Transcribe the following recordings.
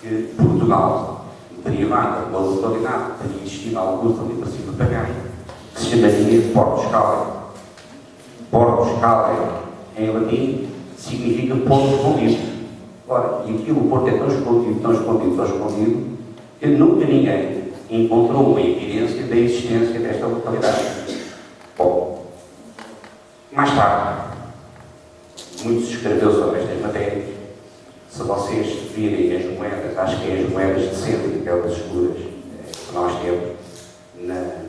que Portugal, derivada da localidade, teria existido alguns ali para cima para pagar, que se chamaria Porto Scala. Porto Scala, em latim, significa ponto escondido. Ora, e aquilo, o Porto é tão escondido, tão escondido, tão escondido, que nunca ninguém encontrou uma evidência da existência desta localidade. Bom, mais tarde, muito se escreveu sobre estas matérias. Se vocês virem as moedas, acho que é as moedas de centro, aquelas escuras que nós temos,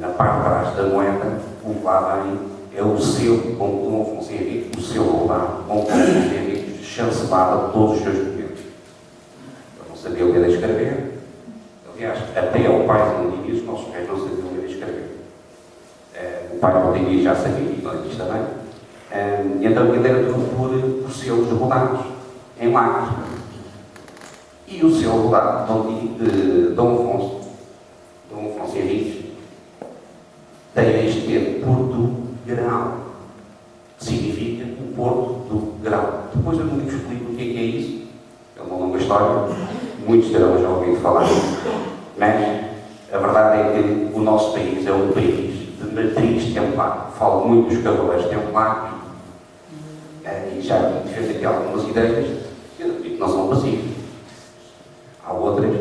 na parte de trás da moeda, o que lá vem é o selo, como Dom Afonso Henriques, o selo roubado, como Dom Afonso Henriques chancelava todos os seus documentos. Eu não sabia ler e escrever. Aliás, até ao pai de Diniz, os nossos pais não sabiam ler e escrever. O pai de Diniz já sabia, e nós diz também. E então ele era tudo por selos rodados, em lápis. E o selo rodado de Dom Afonso Henriques, tem este termo Porto-Grau, que significa o Porto do Grau. Depois eu não lhe explico o que é isso, é uma longa história, muitos terão já ouvido falar disso, mas a verdade é que o nosso país é um país de matriz templar. Falo muito dos cavaleiros templários, e já fez aqui algumas ideias que não são pacíficas. Há outras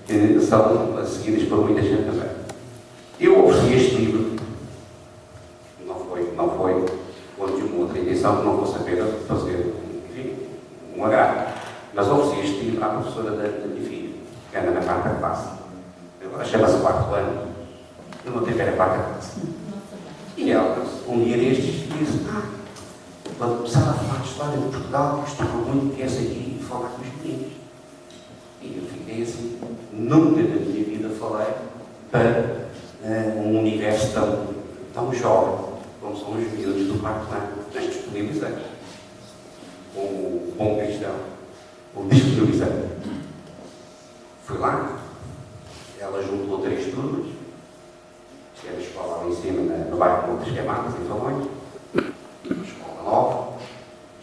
que são seguidas por muita gente também. Eu ofereci este livro, não foi quando tive uma outra intenção, que não fosse apenas fazer, enfim, um agrado. Mas ofereci este livro à professora da minha filha, que anda na quarta classe. Agora chama-se quarto ano, eu não tive a quarta classe. E ela, um dia destes, disse: quando começar a falar de história de Portugal, gostava muito que essa aqui falar com os meninos. E eu fiquei assim, nunca na minha vida falei para um universo tão jovem, como são os miúdos do quarto ano, nas disponibilizantes. Como o bom cristão, o disponibilizante. Fui lá, ela juntou 3 turmas, que era a escola lá em cima, no bairro de Montes Queimadas, em Falões, uma escola nova,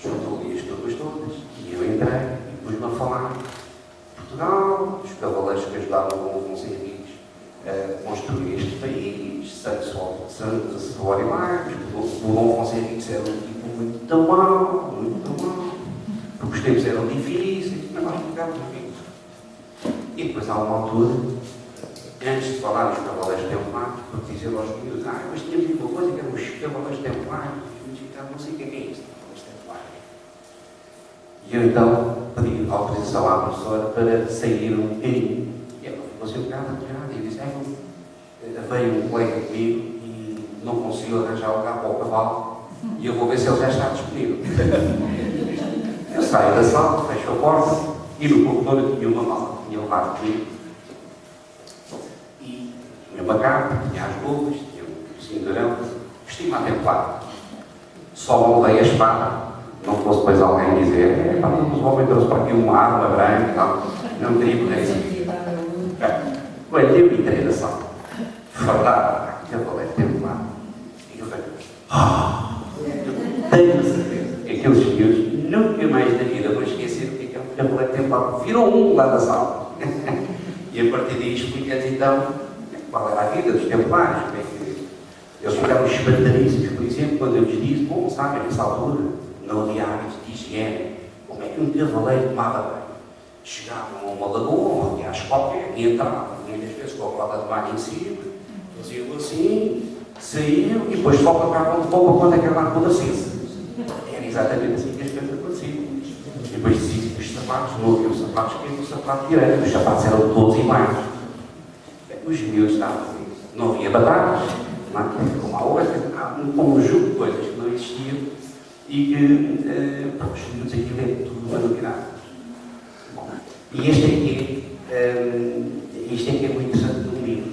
juntou ali as turmas todas, e eu entrei e pus-me a falar Portugal, os cavaleiros que ajudaram o Afonso Henriques a construir este país, Santos Florimários, o Dom Afonso Henriques era um tipo muito mau, porque os tempos eram difíceis, mas nós ficámos difíceis. E depois há uma altura, antes de falar dos cavaleiros templários, porque dizer aos miúdos: mas tínhamos uma coisa que eram os cavaleiros templários, não sei o que é isso, cavaleiros templários. E eu então pedi autorização à professora para sair um bocadinho. E ela ficou assim um bocado e disse: veio um colega comigo e não conseguiu arranjar o carro para o cavalo e eu vou ver se ele já está disponível. Eu saio da sala, fecho a porta e no corredor eu tinha uma mala, tinha levado comigo. E tinha uma capa, tinha as luvas, tinha um cinturão, vesti-me a templar. Só não levei a espada. Não fosse depois alguém dizer: mas o homem trouxe para aqui uma arma branca e tal. Não queria poder isso. Quando eu entrei na sala, fardada, cavaleiro templar, e eu falei: tenho certeza que aqueles miúdos nunca mais na vida vão esquecer o que é um cavaleiro templar. Virou um lá da sala. E a partir daí expliquei-lhes então qual era a vida dos templários, como é que eles ficaram espantadíssimos, por exemplo, quando eu lhes disse: bom, sabem, nessa altura não havia hábitos de higiene, como é que um cavaleiro tomava banho? Chegavam a uma lagoa, uma riacho qualquer, e entravam, muitas vezes com a roda de banho em cima, faziam assim, saíam e depois só tocavam de boca quando aquela água apodrecesse. Era exatamente assim que as coisas aconteciam. E depois diziam que os sapatos, não havia os sapatos que o sapato direito, os sapatos eram todos iguais. Os miúdos estavam assim, não havia batatas, como há hoje, há um conjunto de coisas que não existiam e que, para os miúdos, aquilo é tudo uma novidade. Bom, e isto é que é muito interessante no livro,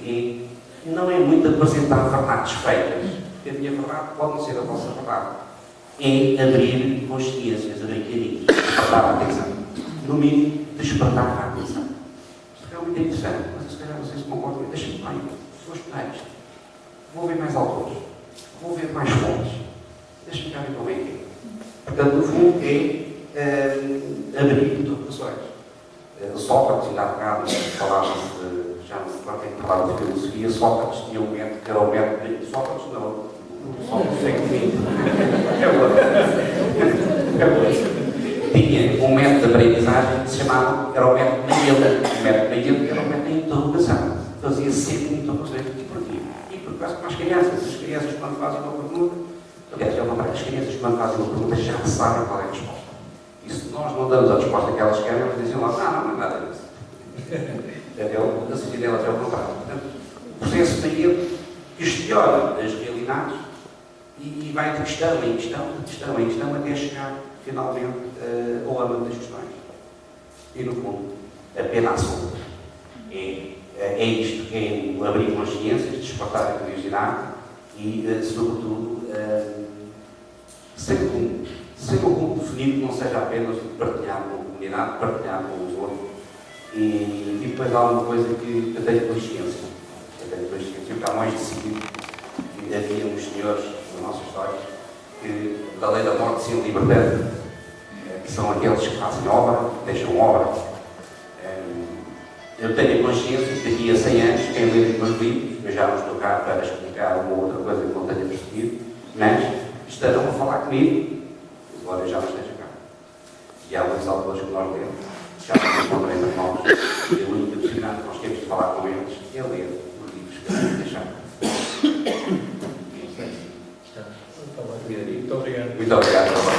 não é muito apresentar verdades feitas, porque a minha verdade pode não ser a vossa verdade, é abrir consciências, abrir caminhos, despertar a atenção, no mínimo, despertar a atenção. Isto é realmente interessante, mas se calhar vocês concordam, deixem-me lá, vou estudar isto, vou ver mais autores, vou ver mais fontes, deixem-me cá ver como é que é. Portanto, no fundo, é abrir interpretações. Sócrates, ainda há bocado, falava-se, já não se lembra quem falava de filosofia, Sócrates tinha um método que era o método. Sócrates não, Sócrates é que é outro. Tinha um método de aprendizagem que se chamava, era o método Mayenda. O método Mayenda era o método de interrogação. Fazia sempre interrogações. E porquê? E porque quase como as crianças quando fazem uma pergunta, aliás, é uma parte das crianças quando fazem uma pergunta já sabem qual é a resposta. E se nós não damos a resposta que elas querem, elas dizem lá, não é nada disso. A seguir delas é o contrário. Portanto, o processo Mayenda questiona as realidades e vai de questão em questão, até chegar finalmente ao âmbito das questões. E no fundo, a pena absoluta é isto, é o abrir consciências, despertar a curiosidade e, sobretudo, sempre um rumo definido que não seja apenas partilhar com a comunidade, partilhar com os outros e depois há uma coisa que eu tenho consciência. Eu cá mais decidido que havia uns senhores na nossa história que da lei da morte se libertando, que são aqueles que fazem obra, deixam obra. Eu tenho a consciência que daqui a 100 anos, quem lê os meus livros, eu já não estou cá para explicar uma outra coisa que não tenha percebido, mas estarão a falar comigo, embora eu já não esteja cá. E há muitos autores que nós lemos, já nos encontramos mãos, e a única possibilidade que nós temos de falar com eles é ler os livros que eles deixaram. Muito obrigado. Muito obrigado.